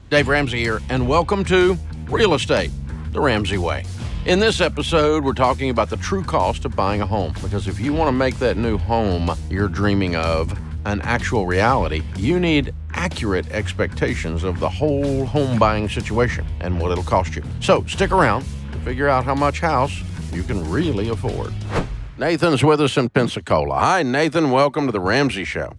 Dave Ramsey here, and welcome to Real Estate, the Ramsey Way. In this episode, we're talking about the true cost of buying a home, because if you want to make that new home you're dreaming of an actual reality, you need accurate expectations of the whole home buying situation and what it'll cost you. So stick around to figure out how much house you can really afford. Nathan's with us in Pensacola. Hi, Nathan. Welcome to the Ramsey Show.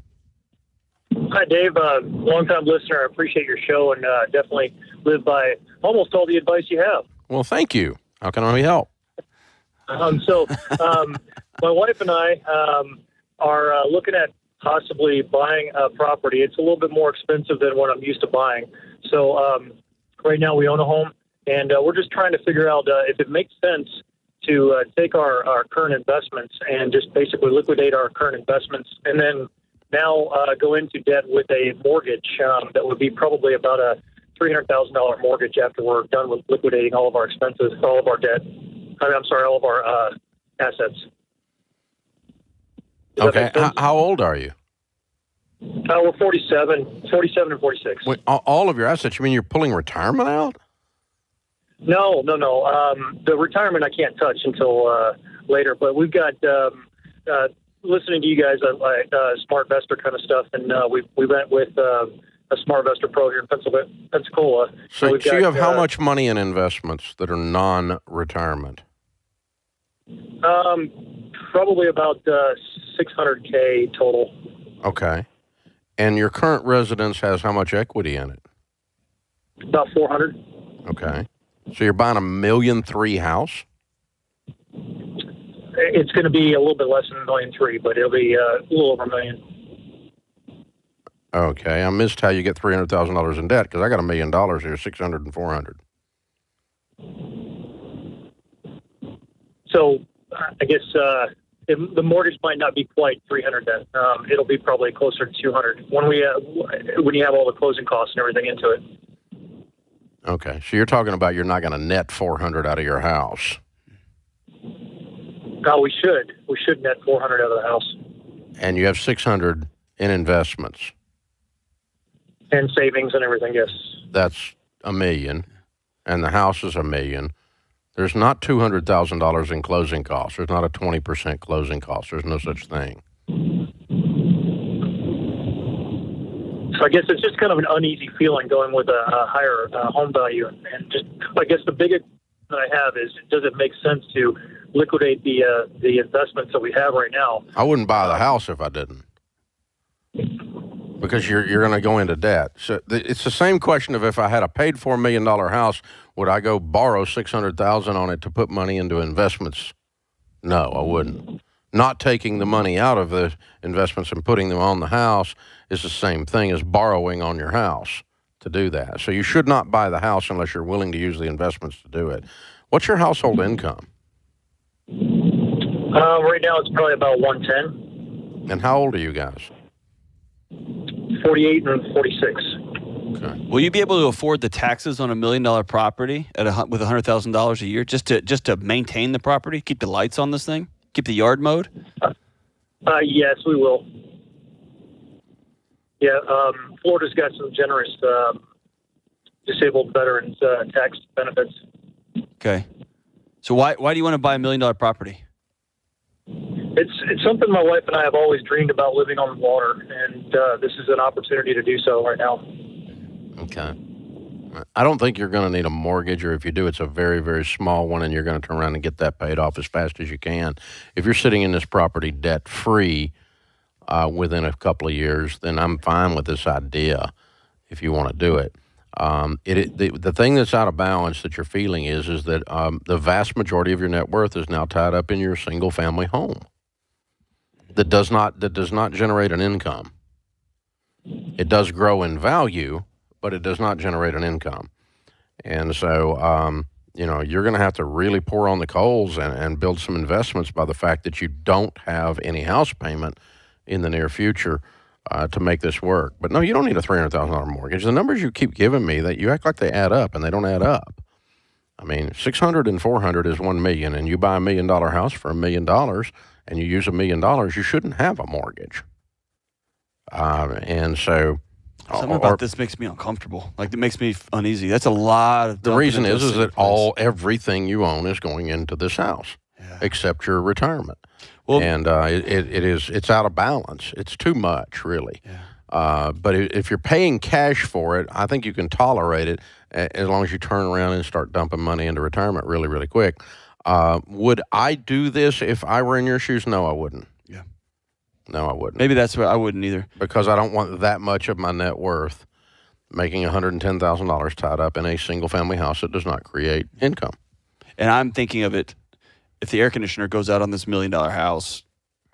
Hi, Dave. Long-time listener. I appreciate your show and definitely live by almost all the advice you have. Well, thank you. How can I help? My wife and I are looking at possibly buying a property. It's a little bit more expensive than what I'm used to buying. So right now we own a home, and we're just trying to figure out if it makes sense to take our current investments and just basically liquidate our current investments and then now go into debt with a mortgage that would be probably about a $300,000 mortgage after we're done with liquidating all of our expenses, all of our debt. All of our assets. Okay. How old are you? We're 47 and 46. Wait, all of your assets, you mean you're pulling retirement out? No. The retirement I can't touch until later, but we've got listening to you guys, Smart Investor kind of stuff, and we went with a Smart Investor Pro here in Pensacola. So you have how much money in investments that are non-retirement? Probably about $600K total. Okay. And your current residence has how much equity in it? About $400. Okay. So you're buying $1.3 million house? It's going to be a little bit less than $1.3 million, but it'll be a little over $1 million. Okay, I missed how you get $300,000 in debt because I got $1 million here, $600 and $400. So I guess the mortgage might not be quite $300 then. It'll be probably closer to $200 when you have all the closing costs and everything into it. Okay, so you're talking about you're not going to net $400 out of your house. No, we should. We should net $400 out of the house. And you have $600 in investments. And savings and everything, yes. That's $1 million, and the house is $1 million. There's not $200,000 in closing costs. There's not a 20% closing cost. There's no such thing. So I guess it's just kind of an uneasy feeling going with a higher home value. And just, I guess the biggest that I have is, does it make sense to liquidate the investments that we have right now? I wouldn't buy the house if I didn't. Because you're going to go into debt. So it's the same question of if I had a paid-for $1 million house, would I go borrow $600,000 on it to put money into investments? No, I wouldn't. Not taking the money out of the investments and putting them on the house is the same thing as borrowing on your house to do that. So you should not buy the house unless you're willing to use the investments to do it. What's your household income? Right now it's probably about 110. And how old are you guys? 48 and 46. Okay. Will you be able to afford the taxes on $1 million property with $100,000 a year just to maintain the property, keep the lights on this thing, keep the yard mowed? Yes, we will. Yeah, Florida's got some generous disabled veterans tax benefits. Okay. So why do you want to buy $1 million property? It's something my wife and I have always dreamed about, living on the water, and this is an opportunity to do so right now. Okay. I don't think you're going to need a mortgage, or if you do, it's a very, very small one, and you're going to turn around and get that paid off as fast as you can. If you're sitting in this property debt-free within a couple of years, then I'm fine with this idea if you want to do it. The thing that's out of balance that you're feeling is that the vast majority of your net worth is now tied up in your single-family home that does not generate an income. It does grow in value, but it does not generate an income. And so, you're going to have to really pour on the coals and build some investments by the fact that you don't have any house payment in the near future to make this work. But no, you don't need a $300,000 mortgage. The numbers you keep giving me, that you act like they add up, and they don't add up. I mean, 600 and 400 is 1 million, and you buy $1 million house for $1 million, and you use $1 million, you shouldn't have a mortgage. And so Something about this makes me uncomfortable. Like, it makes me uneasy. That's a lot of. The reason is that everything you own is going into this house, except your retirement. Well, and it's out of balance. It's too much, really. Yeah. But if you're paying cash for it, I think you can tolerate it as long as you turn around and start dumping money into retirement really, really quick. Would I do this if I were in your shoes? No, I wouldn't. Yeah. No, I wouldn't. Maybe that's what I wouldn't either. Because I don't want that much of my net worth making $110,000 tied up in a single-family house that does not create income. And I'm thinking of it, if the air conditioner goes out on this $1 million house,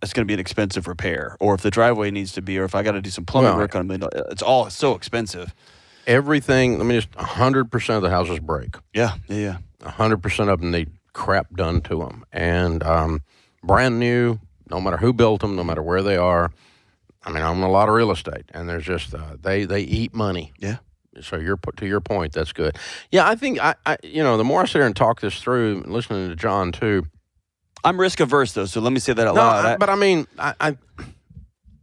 it's going to be an expensive repair. Or if the driveway needs to be, or if I got to do some plumbing work on $1 million, it's all so expensive. Everything, 100% of the houses break. Yeah. 100% of them need crap done to them. And brand new, no matter who built them, no matter where they are. I own a lot of real estate, and there's just, they eat money. Yeah. So to your point, that's good. Yeah, I think, the more I sit here and talk this through, listening to John too. I'm risk averse, though, so let me say that out loud. But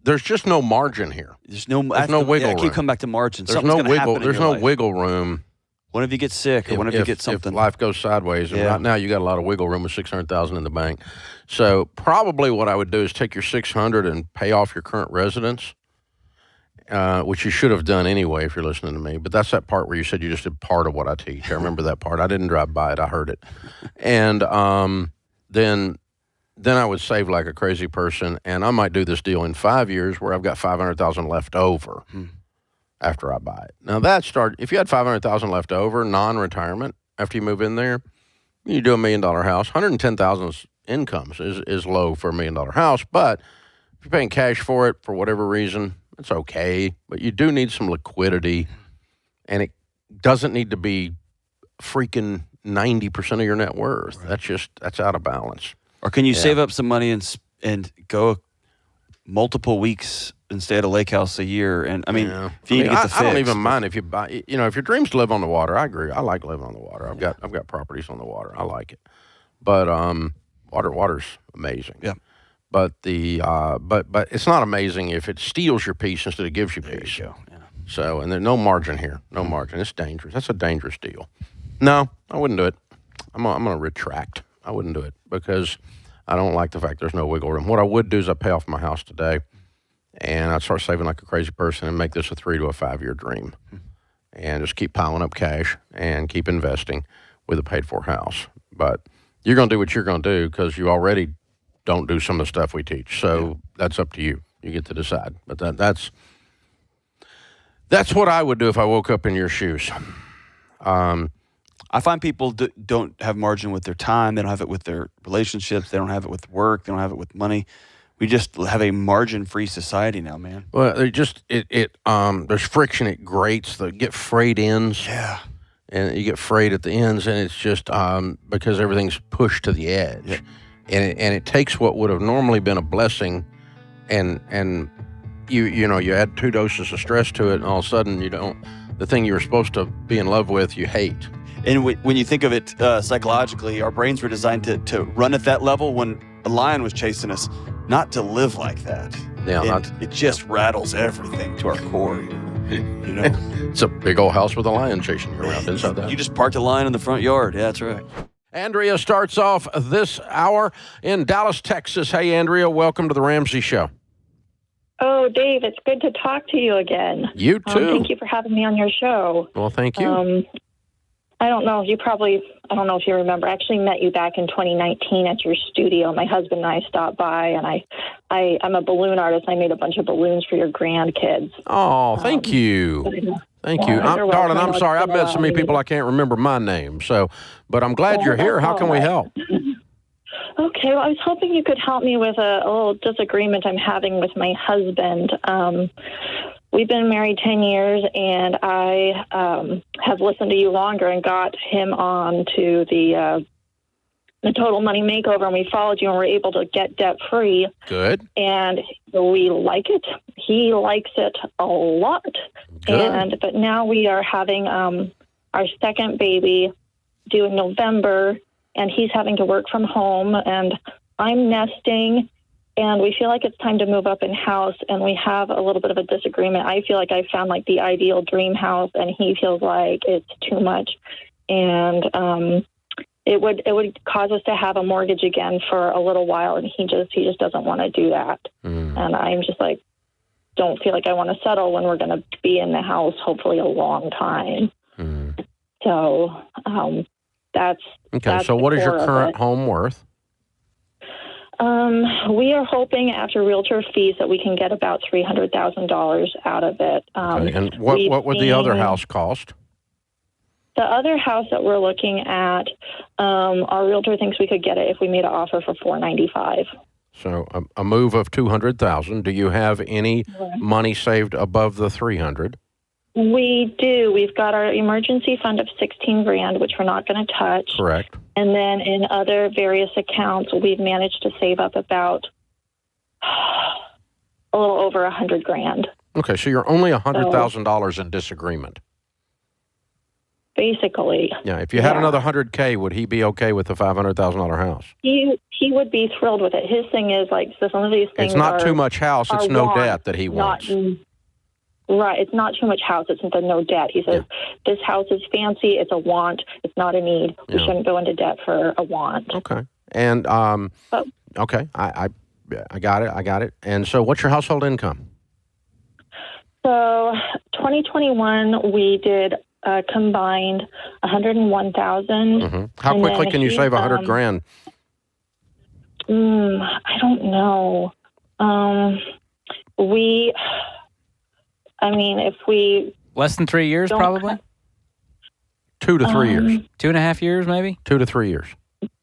there's just no margin here. There's no wiggle room. I keep coming back to margin. There's no wiggle room. What if you get sick, or what if you get something? If life goes sideways, and right now you got a lot of wiggle room with $600,000 in the bank. So probably what I would do is take your $600 and pay off your current residence, which you should have done anyway if you're listening to me. But that's that part where you said you just did part of what I teach. I remember that part. I didn't drive by it. I heard it. And then I would save like a crazy person, and I might do this deal in 5 years where I've got $500,000 left over. After I buy it. Now if you had $500,000 left over, non-retirement, after you move in there, you do $1 million house. $110,000 incomes is low for $1 million house, but if you're paying cash for it for whatever reason, it's okay. But you do need some liquidity, and it doesn't need to be freaking 90% of your net worth. Right. That's out of balance. Or can you save up some money and go multiple weeks and stay at a lake house a year? And if you need to get the fix. I don't even mind if you buy. If your dreams to live on the water, I agree. I like living on the water. I've got properties on the water. I like it, but water's amazing. Yeah. But but it's not amazing if it steals your peace instead of gives you peace. There you go. Yeah. So and there's no margin here. No margin. It's dangerous. That's a dangerous deal. No, I wouldn't do it. I'm gonna retract. I wouldn't do it because I don't like the fact there's no wiggle room. What I would do is I'd pay off my house today, and I'd start saving like a crazy person and make this a 3 to a 5 year dream, and just keep piling up cash and keep investing with a paid for house. But you're going to do what you're going to do because you already don't do some of the stuff we teach. So that's up to you. You get to decide. But that's what I would do if I woke up in your shoes. I find people don't have margin with their time. They don't have it with their relationships. They don't have it with work. They don't have it with money. We just have a margin-free society now, man. Well, there's friction. It grates. They get frayed ends. Yeah. And you get frayed at the ends, and it's just because everything's pushed to the edge. Yeah. And it takes what would have normally been a blessing, and you add 2 doses of stress to it, and all of a sudden the thing you were supposed to be in love with, you hate. And when you think of it psychologically, our brains were designed to run at that level when a lion was chasing us, not to live like that. Yeah, it just rattles everything to our core. It's a big old house with a lion chasing you around inside that. You just parked a lion in the front yard. Yeah, that's right. Andrea starts off this hour in Dallas, Texas. Hey, Andrea, welcome to the Ramsey Show. Oh, Dave, it's good to talk to you again. You too. Thank you for having me on your show. Well, thank you. I don't know if you remember. I actually met you back in 2019 at your studio. My husband and I stopped by, and I'm a balloon artist. I made a bunch of balloons for your grandkids. Oh, thank you. Thank you. Darling, I'm sorry. I've met so many people I can't remember my name. But I'm glad you're here. How can we help? Okay, well, I was hoping you could help me with a little disagreement I'm having with my husband. We've been married 10 years, and I have listened to you longer and got him on to the Total Money Makeover, and we followed you and were able to get debt-free. Good. And we like it. He likes it a lot. Good. But now we are having our second baby due in November, and he's having to work from home, and I'm nesting, and we feel like it's time to move up in house, and we have a little bit of a disagreement. I feel like I found like the ideal dream house, and he feels like it's too much, and it would cause us to have a mortgage again for a little while, and he just doesn't want to do that. And I'm just like, don't feel like I want to settle when we're going to be in the house hopefully a long time. So that's okay. So what is your current home worth? We are hoping after realtor fees that we can get about $300,000 out of it. Okay. And what would the other house cost? The other house that we're looking at, our realtor thinks we could get it if we made an offer for $495,000. So a move of $200,000. Do you have any money saved above the $300,000? We do. We've got our emergency fund of $16,000, which we're not going to touch. Correct. And then in other various accounts, we've managed to save up about a little over $100,000. Okay, so you're only $100,000 in disagreement. Basically. Yeah. If you had another $100K, would he be okay with the $500,000 house? He would be thrilled with it. His thing is like some of these things. It's not too much house. It's no debt that he wants. Right. It's not too much house. It's the no debt. He says, this house is fancy. It's a want. It's not a need. We shouldn't go into debt for a want. Okay. And, okay. I got it. I got it. And so what's your household income? So 2021, we did combined $101,000. How quickly can you save $100,000? I don't know. If we less than 3 years, probably 2 to 3 years, 2.5 years, maybe 2 to 3 years.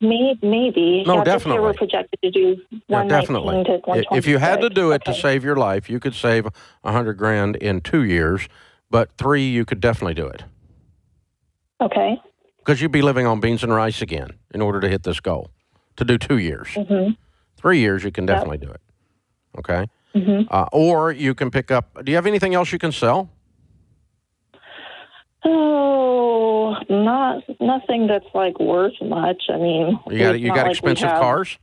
Maybe. No, definitely. This year we're projected to do 119 definitely. to 126. If you had to do it to save your life, you could save $100,000 in 2 years, but 3 you could definitely do it. Okay. Because you'd be living on beans and rice again in order to hit this goal. To do 2 years. 3 years, you can definitely do it. Okay? Or you can pick up, do you have anything else you can sell? Oh, nothing that's like worth much. I mean, you got expensive cars?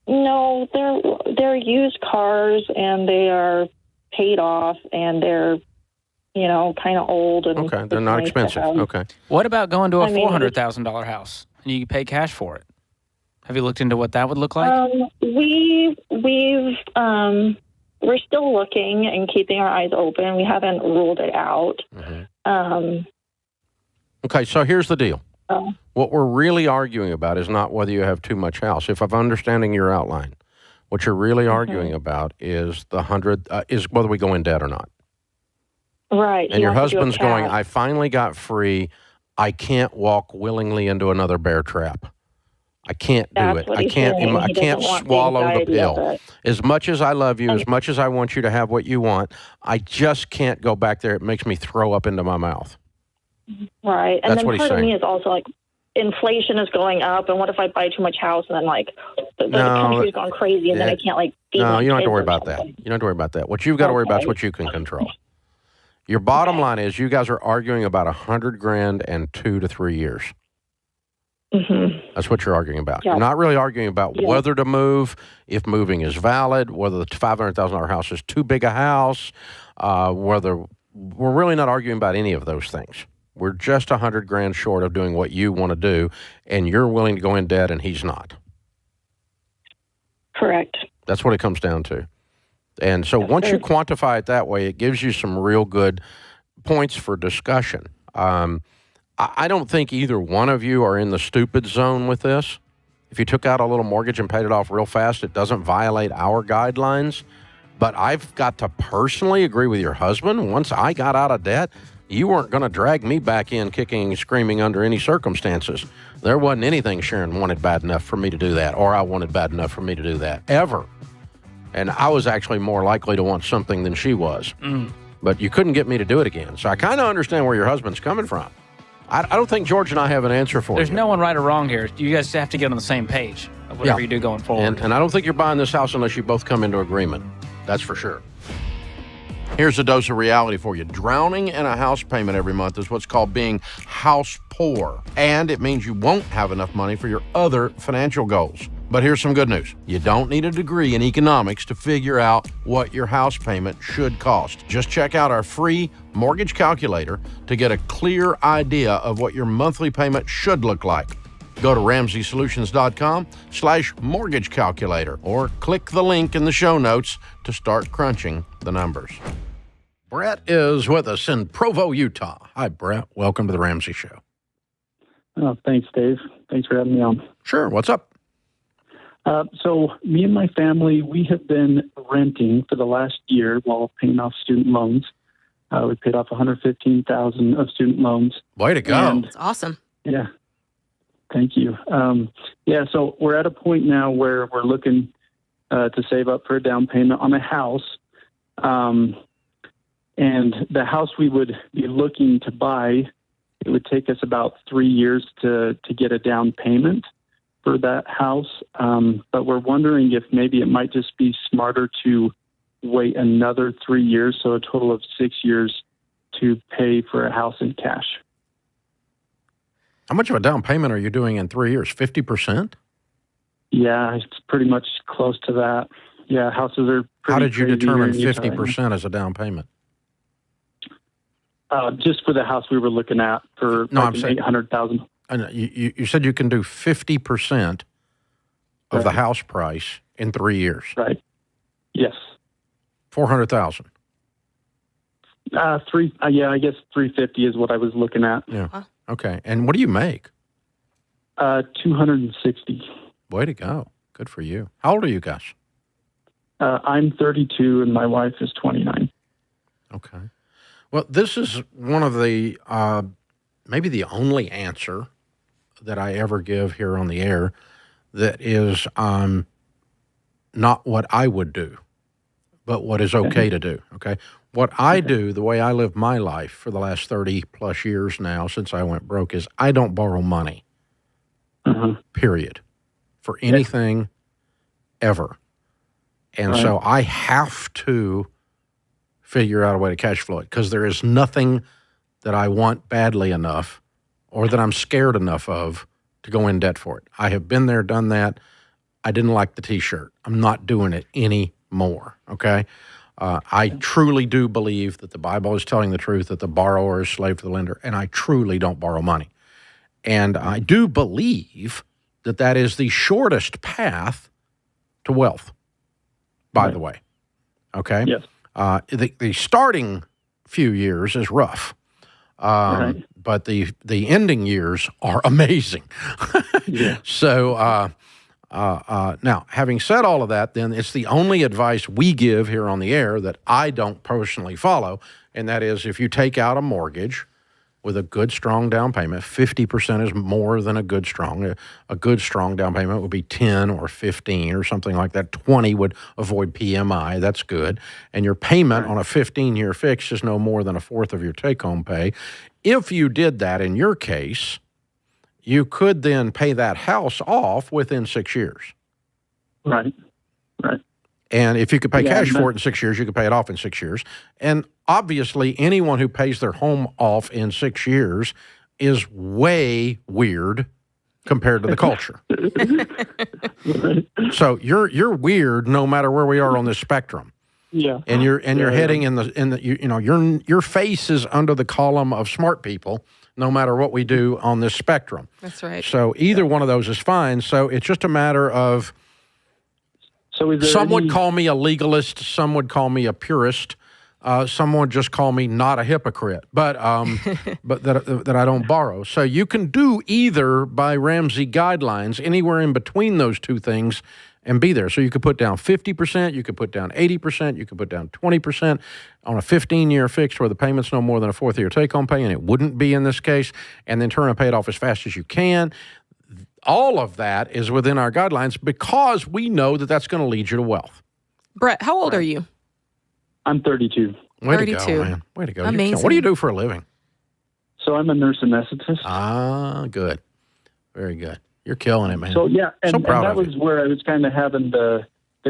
No, they're used cars, and they are paid off, and they're kind of old. And okay, they're not expensive. Okay. What about going to a $400,000 house and you pay cash for it? Have you looked into what that would look like? We're still looking and keeping our eyes open. We haven't ruled it out. Okay, so here's the deal. What we're really arguing about is not whether you have too much house. If I'm understanding your outline, what you're really arguing about is is whether we go in debt or not. Right. And your husband's going, I finally got free. I can't walk willingly into another bear trap. I can't do it. I can't swallow the pill. As much as I love you, as much as I want you to have what you want, I just can't go back there. It makes me throw up into my mouth. Right. And That's then what he's part of saying. me is also like, inflation is going up, and what if I buy too much house, and then the country's gone crazy, and then I can't feed my you don't have to kids worry or about that. something. You don't have to worry about that. What you've got to worry about is what you can control. Your bottom line is you guys are arguing about $100,000 and 2 to 3 years. That's what you're arguing about. Yeah. You're not really arguing about whether to move, if moving is valid, whether the $500,000 house is too big a house, we're really not arguing about any of those things. We're just $100,000 short of doing what you want to do, and you're willing to go in debt, and he's not. Correct. That's what it comes down to. And so once you quantify it that way, it gives you some real good points for discussion. I don't think either one of you are in the stupid zone with this. If you took out a little mortgage and paid it off real fast, it doesn't violate our guidelines. But I've got to personally agree with your husband. Once I got out of debt, you weren't going to drag me back in kicking and screaming under any circumstances. There wasn't anything Sharon wanted bad enough for me to do that, or I wanted bad enough for me to do that, ever. And I was actually more likely to want something than she was. But you couldn't get me to do it again. So I kind of understand where your husband's coming from. I don't think George and I have an answer for you. There's no one right or wrong here. You guys have to get on the same page of whatever you do going forward. And I don't think you're buying this house unless you both come into agreement. That's for sure. Here's a dose of reality for you. Drowning in a house payment every month is what's called being house poor. And it means you won't have enough money for your other financial goals. But here's some good news. You don't need a degree in economics to figure out what your house payment should cost. Just check out our free mortgage calculator to get a clear idea of what your monthly payment should look like. Go to RamseySolutions.com/mortgage calculator or click the link in the show notes to start crunching the numbers. Brett is with us in Provo, Utah. Hi, Brett. Welcome to the Ramsey Show. Oh, thanks, Dave. Thanks for having me on. Sure. What's up? So me and my family, we have been renting for the last year while paying off student loans. We paid off $115,000 of student loans. Way to go. That's awesome. Yeah. Thank you. So we're at a point now where we're looking to save up for a down payment on a house. And the house we would be looking to buy, it would take us about 3 years to get a down payment for that house. But we're wondering if maybe it might just be smarter to wait another 3 years, so a total of 6 years to pay for a house in cash. How much of a down payment are you doing in 3 years? 50%? Yeah, it's pretty much close to that. Yeah, houses are pretty How did you crazy determine here in Utah. 50% as a down payment? Just for the house we were looking at for $800,000. I know, you said you can do 50% of the house price in 3 years. Right. Yes. 400,000. I guess 350 is what I was looking at. Yeah. Okay. And what do you make? 260. Way to go. Good for you. How old are you guys? I'm 32 and my wife is 29. Okay. Well, this is one of the, maybe the only answer that I ever give here on the air that is not what I would do, but what is okay to do, okay? What I do, the way I live my life for the last 30-plus years now since I went broke, is I don't borrow money, period, for anything ever. And so I have to figure out a way to cash flow it because there is nothing that I want badly enough or that I'm scared enough of to go in debt for it. I have been there, done that. I didn't like the T-shirt. I'm not doing it anymore, okay? I truly do believe that the Bible is telling the truth, that the borrower is slave to the lender, and I truly don't borrow money. And I do believe that that is the shortest path to wealth, by the way, okay? Yes. The starting few years is rough, but the ending years are amazing. So now, having said all of that, then it's the only advice we give here on the air that I don't personally follow, and that is if you take out a mortgage with a good, strong down payment, 50% is more than a good, strong. A good, strong down payment would be 10 or 15 or something like that. 20 would avoid PMI. That's good. And your payment on a 15-year fix is no more than a fourth of your take-home pay. If you did that in your case, you could then pay that house off within 6 years. Right. And if you could pay cash for it in 6 years, you could pay it off in 6 years. And obviously, anyone who pays their home off in 6 years is way weird compared to the culture. So you're weird no matter where we are on this spectrum. Yeah. And you're heading in the your face is under the column of smart people no matter what we do on this spectrum. That's right. So either one of those is fine. So it's just a matter of some would call me a legalist, some would call me a purist, some would just call me not a hypocrite, but but that I don't borrow. So you can do either by Ramsey guidelines, anywhere in between those two things, and be there. So you could put down 50%, you could put down 80%, you could put down 20% on a 15-year fix where the payment's no more than a fourth of your take-home pay, and it wouldn't be in this case, and then turn and pay it off as fast as you can. All of that is within our guidelines because we know that that's going to lead you to wealth. Brett, how old are you? I'm 32. Way 32. to go, man. Way to go. Amazing. What do you do for a living? So I'm a nurse anesthetist. Ah, good. Very good. You're killing it, man. So, yeah, and proud that of was you. where I was kind of having the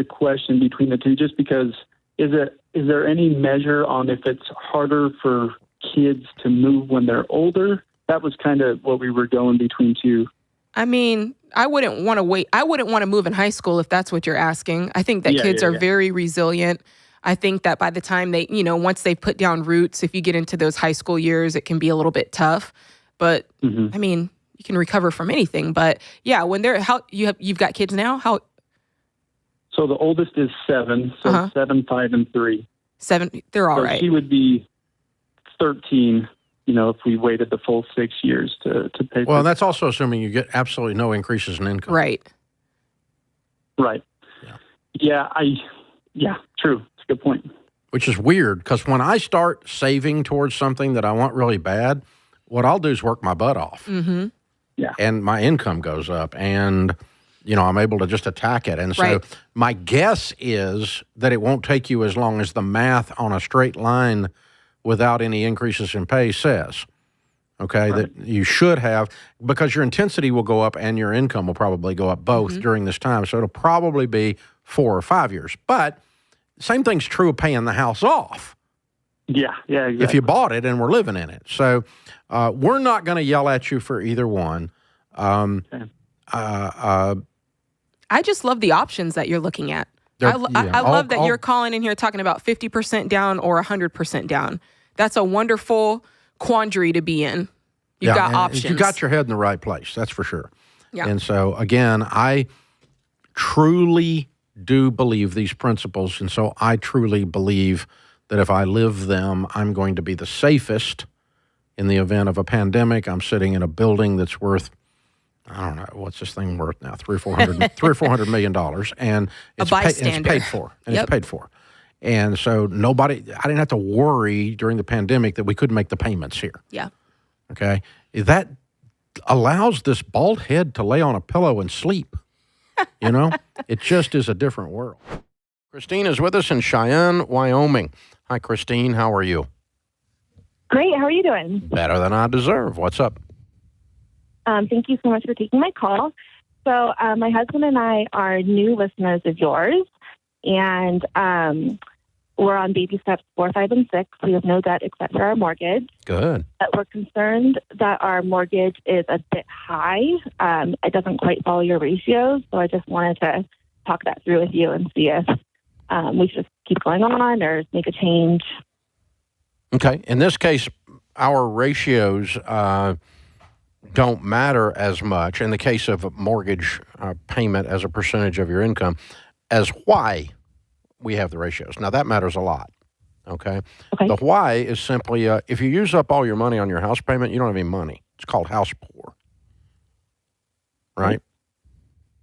question between the two, just because is there any measure on if it's harder for kids to move when they're older? That was kind of what we were going between two. I mean, I wouldn't want to wait. I wouldn't want to move in high school if that's what you're asking. I think that kids are very resilient. I think that by the time they, once they put down roots, if you get into those high school years, it can be a little bit tough. But I mean, you can recover from anything. But yeah, when you've got kids now, how? So the oldest is 7, so 7, 5, and 3. 7, they're all right. She would be 13, if we waited the full 6 years to pay. Well, that's also assuming you get absolutely no increases in income. Right. Right. Yeah, true. It's a good point. Which is weird, because when I start saving towards something that I want really bad, what I'll do is work my butt off. Mm-hmm. Yeah. And my income goes up, and, I'm able to just attack it. And so my guess is that it won't take you as long as the math on a straight line without any increases in pay says. Okay, that you should have, because your intensity will go up and your income will probably go up both during this time. So it'll probably be 4 or 5 years. But same thing's true of paying the house off. Yeah, exactly. If you bought it and were living in it. So we're not going to yell at you for either one. I just love the options that you're looking at. I love that you're calling in here talking about 50% down or 100% down. That's a wonderful quandary to be in. You've got options. You got your head in the right place, that's for sure. Yeah. And so, again, I truly do believe these principles, and so I truly believe that if I live them, I'm going to be the safest in the event of a pandemic. I'm sitting in a building that's worth, I don't know, what's this thing worth now? $300 million, and it's paid for. And it's paid for. And so I didn't have to worry during the pandemic that we couldn't make the payments here. Yeah. Okay. That allows this bald head to lay on a pillow and sleep. It just is a different world. Christine is with us in Cheyenne, Wyoming. Hi, Christine. How are you? Great. How are you doing? Better than I deserve. What's up? Thank you so much for taking my call. So my husband and I are new listeners of yours, and we're on baby steps 4, 5, and 6. We have no debt except for our mortgage. Good. But we're concerned that our mortgage is a bit high. It doesn't quite follow your ratios, so I just wanted to talk that through with you and see if we should just keep going on or make a change. Okay. In this case, our ratios don't matter as much in the case of a mortgage payment as a percentage of your income as why we have the ratios. Now, that matters a lot, okay? The why is simply if you use up all your money on your house payment, you don't have any money. It's called house poor, right?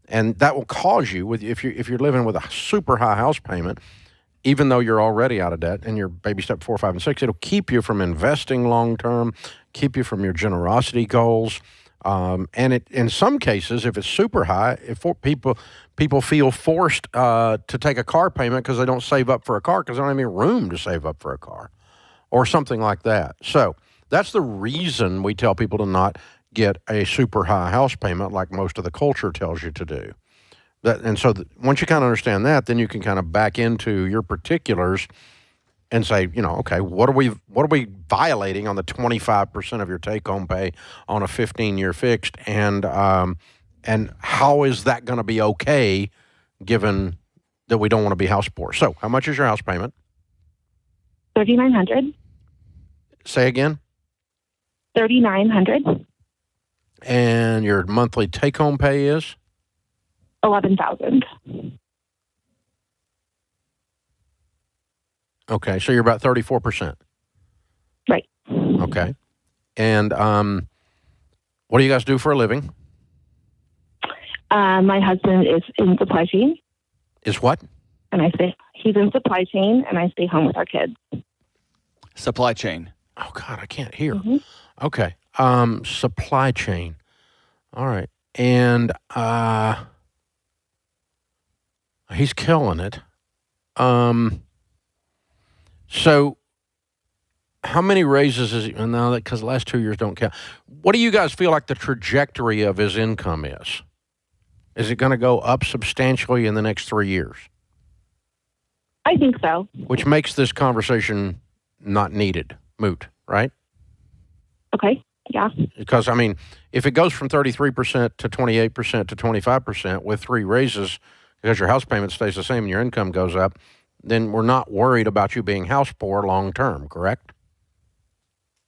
And that will cause you, if you're living with a super high house payment, even though you're already out of debt and your baby step 4, 5, and 6, it'll keep you from investing long term, keep you from your generosity goals. And in some cases, if it's super high, people feel forced to take a car payment because they don't save up for a car because they don't have any room to save up for a car or something like that. So that's the reason we tell people to not get a super high house payment like most of the culture tells you to do. Once you kind of understand that, then you can kind of back into your particulars and say, okay, what are we violating on the 25% of your take-home pay on a 15-year fixed, and how is that going to be okay, given that we don't want to be house poor? So, how much is your house payment? $3,900. Say again. $3,900. And your monthly take-home pay is $11,000. Okay, so you're about 34%. Right. Okay. And what do you guys do for a living? My husband is in supply chain. Is what? And he's in supply chain, and I stay home with our kids. Supply chain. Oh, God, I can't hear. Okay. Supply chain. All right. And he's killing it. So how many raises is he? No, because the last 2 years don't count. What do you guys feel like the trajectory of his income is? Is it going to go up substantially in the next 3 years? I think so. Which makes this conversation not needed, moot, right? Okay. Yeah. Because, I mean, if it goes from 33% to 28% to 25% with 3 raises because your house payment stays the same and your income goes up, then we're not worried about you being house poor long term, correct?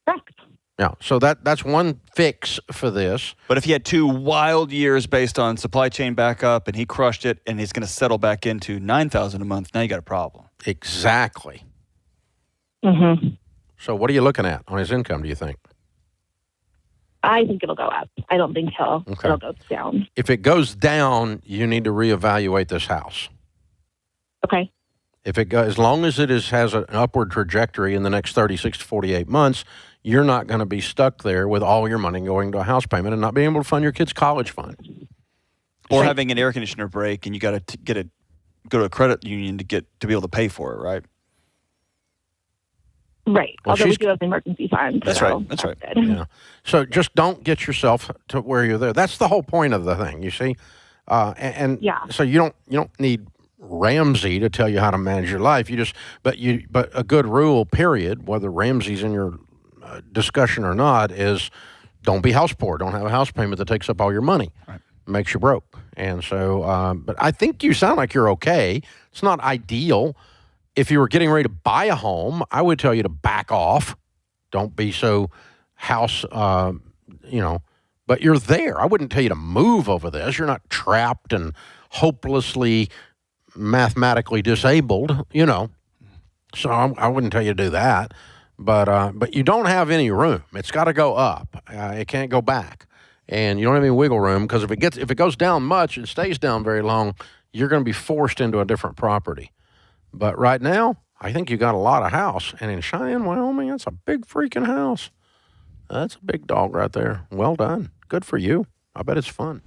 Correct. Yeah, so that's one fix for this. But if he had 2 wild years based on supply chain backup and he crushed it and he's going to settle back into $9,000 a month, now you got a problem. Exactly. Mm-hmm. So what are you looking at on his income, do you think? I think it'll go up. I don't think it'll go down. If it goes down, you need to reevaluate this house. Okay. If it goes, as long as it has an upward trajectory in the next 36 to 48 months, you're not going to be stuck there with all your money going to a house payment and not being able to fund your kids' college fund. Or having an air conditioner break and you got to go to a credit union to be able to pay for it, right? Right. Well, although we do have the emergency fund. That's right. That's right. Good. Yeah. So just don't get yourself to where you're there. That's the whole point of the thing, you see. So you don't need Ramsey to tell you how to manage your life. But a good rule, period, whether Ramsey's in your discussion or not, is don't be house poor. Don't have a house payment that takes up all your money. Right. Makes you broke. And so, but I think you sound like you're okay. It's not ideal. If you were getting ready to buy a home, I would tell you to back off. Don't be so house, but you're there. I wouldn't tell you to move over this. You're not trapped and hopelessly mathematically disabled, So I wouldn't tell you to do that. But you don't have any room. It's got to go up. It can't go back. And you don't have any wiggle room because if it goes down much, it stays down very long, you're going to be forced into a different property. But right now, I think you got a lot of house. And in Cheyenne, Wyoming, that's a big freaking house. That's a big dog right there. Well done. Good for you. I bet it's fun.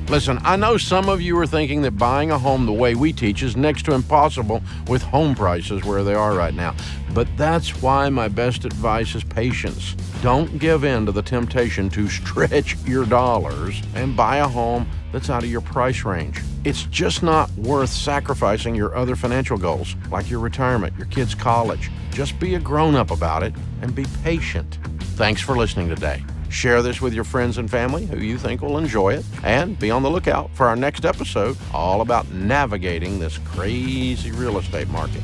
Listen, I know some of you are thinking that buying a home the way we teach is next to impossible with home prices where they are right now. But that's why my best advice is patience. Don't give in to the temptation to stretch your dollars and buy a home that's out of your price range. It's just not worth sacrificing your other financial goals, like your retirement, your kids' college. Just be a grown-up about it and be patient. Thanks for listening today. Share this with your friends and family who you think will enjoy it, and be on the lookout for our next episode all about navigating this crazy real estate market.